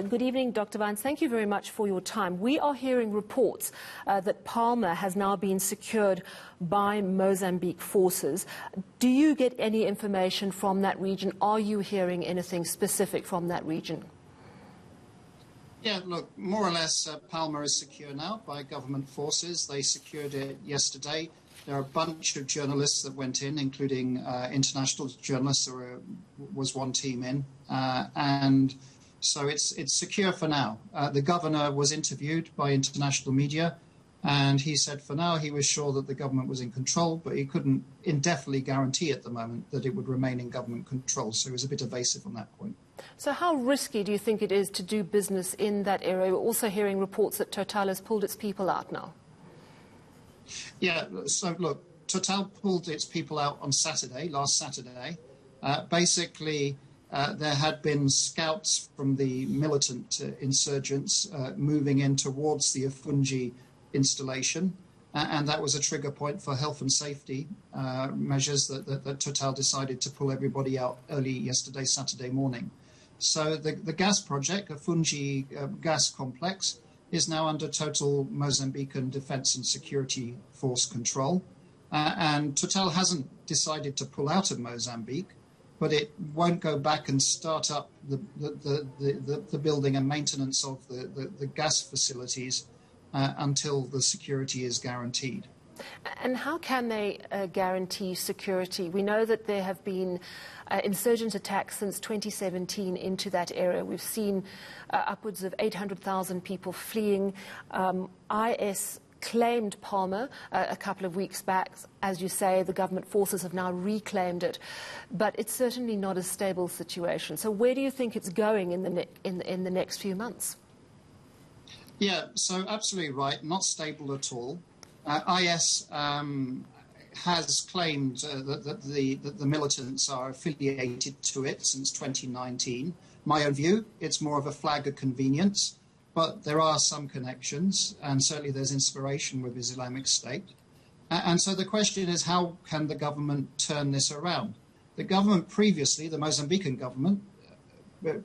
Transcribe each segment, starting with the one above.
Good evening, Dr. Vines. Thank you very much for your time. We are hearing reports that Palma has now been secured by Mozambique forces. Do you get any information from that region? Are you hearing anything specific from that region? Yeah, look, more or less Palma is secure now by government forces. They secured it yesterday. There are a bunch of journalists that went in, including international journalists. There was one team in. And so it's secure for now. The governor was interviewed by international media, and he said for now he was sure that the government was in control, but he couldn't indefinitely guarantee at the moment that it would remain in government control. So he was a bit evasive on that point. So how risky do you think it is to do business in that area? We're also hearing reports that Total has pulled its people out now. Yeah, so look, Total pulled its people out on Saturday, last Saturday. Basically, there had been scouts from the militant insurgents moving in towards the Afungi installation, and that was a trigger point for health and safety measures that Total decided to pull everybody out early yesterday, Saturday morning. So the gas project, Afungi gas complex, is now under total Mozambican defense and security force control. And Total hasn't decided to pull out of Mozambique, but it won't go back and start up the building and maintenance of the gas facilities until the security is guaranteed. And how can they guarantee security? We know that there have been insurgent attacks since 2017 into that area. We've seen upwards of 800,000 people fleeing. IS claimed Palma a couple of weeks back. As you say, the government forces have now reclaimed it. But it's certainly not a stable situation. So where do you think it's going in the next few months? Yeah, so absolutely right. Not stable at all. IS has claimed that the militants are affiliated to it since 2019. My own view, it's more of a flag of convenience, but there are some connections, and certainly there's inspiration with Islamic State. And so the question is, how can the government turn this around? The government previously, the Mozambican government,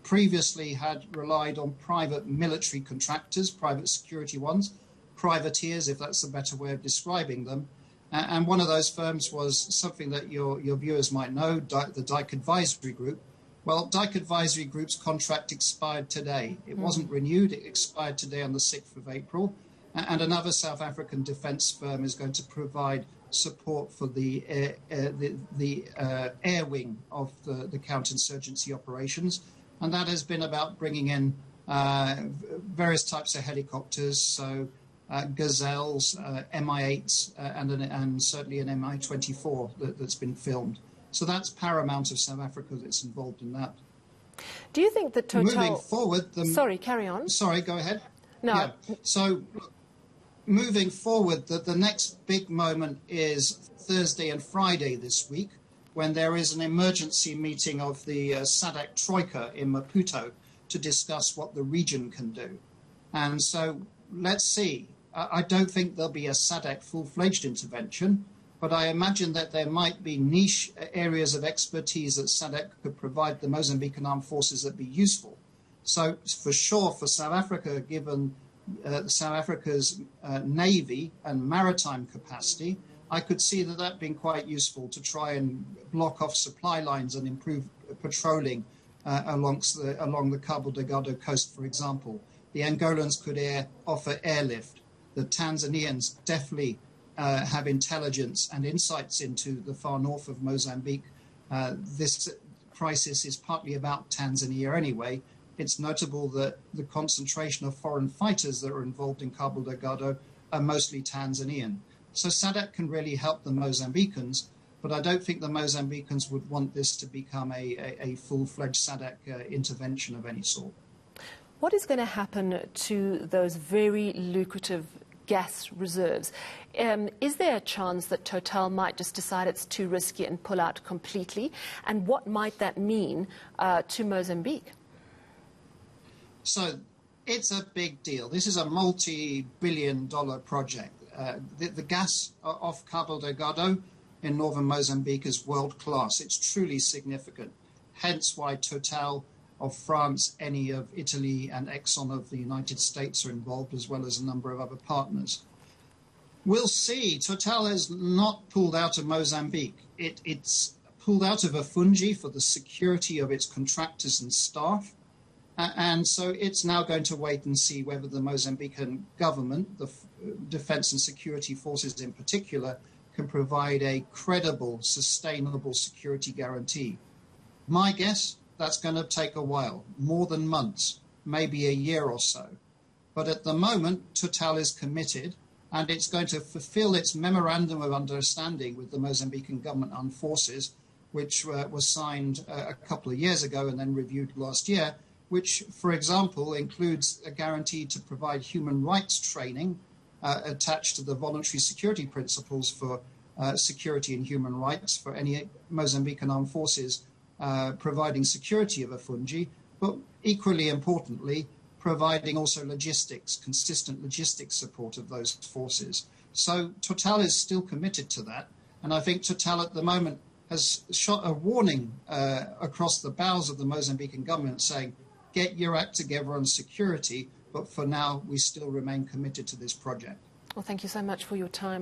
previously had relied on private military contractors, private security ones, privateers, if that's a better way of describing them. And one of those firms was something that your viewers might know, the Dyke Advisory Group. Well, Dyke Advisory Group's contract expired today. It wasn't renewed. It expired today on the 6th of April. And another South African defense firm is going to provide support for the air wing of the counterinsurgency operations. And that has been about bringing in various types of helicopters, so Gazelles, Mi-8s, and certainly an Mi-24 that's been filmed. So that's paramount of South Africa that's involved in that. Do you think that Total... Moving forward... Sorry, carry on. Sorry, go ahead. No. Yeah. So moving forward, the next big moment is Thursday and Friday this week, when there is an emergency meeting of the SADC Troika in Maputo to discuss what the region can do. And so let's see. I don't think there'll be a SADC full-fledged intervention, but I imagine that there might be niche areas of expertise that SADC could provide the Mozambican armed forces that be useful. So for sure, for South Africa, given South Africa's navy and maritime capacity, I could see that being quite useful to try and block off supply lines and improve patrolling along the Cabo Delgado coast, for example. The Angolans could offer airlift. The Tanzanians definitely have intelligence and insights into the far north of Mozambique. This crisis is partly about Tanzania anyway. It's notable that the concentration of foreign fighters that are involved in Cabo Delgado are mostly Tanzanian. So SADC can really help the Mozambicans, but I don't think the Mozambicans would want this to become a full-fledged SADC intervention of any sort. What is going to happen to those very lucrative gas reserves? Is there a chance that Total might just decide it's too risky and pull out completely? And what might that mean to Mozambique? So it's a big deal. This is a multi-billion-dollar project. The gas off Cabo Delgado in northern Mozambique is world-class. It's truly significant. Hence why Total of France, Eni of Italy, and Exxon of the United States are involved, as well as a number of other partners. We'll see. Total has not pulled out of Mozambique. It's pulled out of Afungi for the security of its contractors and staff. And so it's now going to wait and see whether the Mozambican government, the defense and security forces in particular, can provide a credible, sustainable security guarantee. My guess, that's going to take a while, more than months, maybe a year or so. But at the moment, Total is committed, and it's going to fulfill its memorandum of understanding with the Mozambican government armed forces, which was signed a couple of years ago and then reviewed last year, which, for example, includes a guarantee to provide human rights training attached to the voluntary security principles for security and human rights for any Mozambican armed forces providing security of Afungi, but equally importantly, providing also logistics, consistent logistics support of those forces. So Total is still committed to that. And I think Total at the moment has shot a warning across the bows of the Mozambican government saying, get your act together on security, but for now we still remain committed to this project. Well, thank you so much for your time.